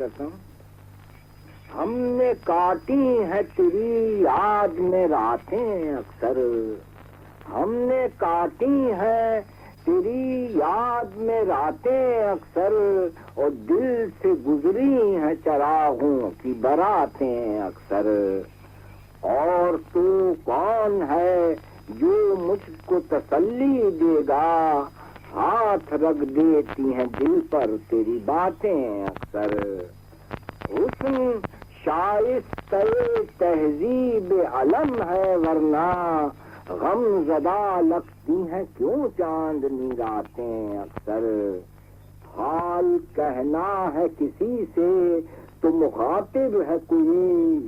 کرتا ہوں. ہم نے کاٹی ہیں تیری یاد میں راتیں اکثر، ہم نے کاٹی ہیں تیری یاد میں راتیں اکثر، اور دل سے گزری ہیں چراغوں کی براتیں اکثر. اور تو کون ہے جو مجھ کو تسلی دے گا، ہاتھ رکھ دیتی ہیں دل پر تیری باتیں اکثر. حسن شائستہ تہذیب علم ہے ورنہ، غم زدہ لگتی ہیں کیوں چاندنی راتیں اکثر. حال کہنا ہے کسی سے تو مخاطب ہے کوئی،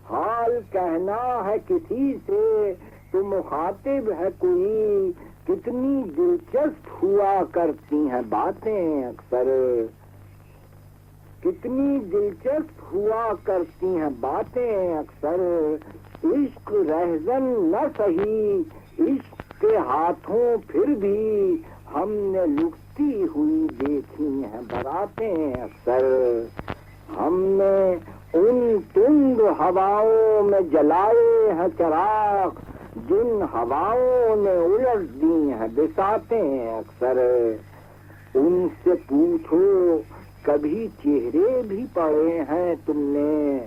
حال کہنا ہے کسی سے تو مخاطب ہے کوئی، کتنی دلچسپ ہوا کرتی ہیں باتیں اکثر. کتنی دلچسپ ہوا کرتی ہیں باتیں اکثر. عشق رہزن نہ سہی عشق کے ہاتھوں پھر بھی، ہم نے لٹتی ہوئی دیکھی ہیں براتیں اکثر. ہم نے ان تند ہواؤں میں جلائے ہیں چراغ، جن ہواؤں نے الٹ دی ہیں بساتیں اکثر. ان سے پوچھو کبھی چہرے بھی پڑھے ہیں تم نے،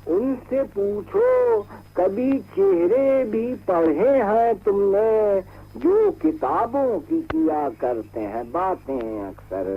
ان سے پوچھو کبھی چہرے بھی پڑھے ہیں تم نے، جو کتابوں کی کیا کرتے ہیں باتیں اکثر.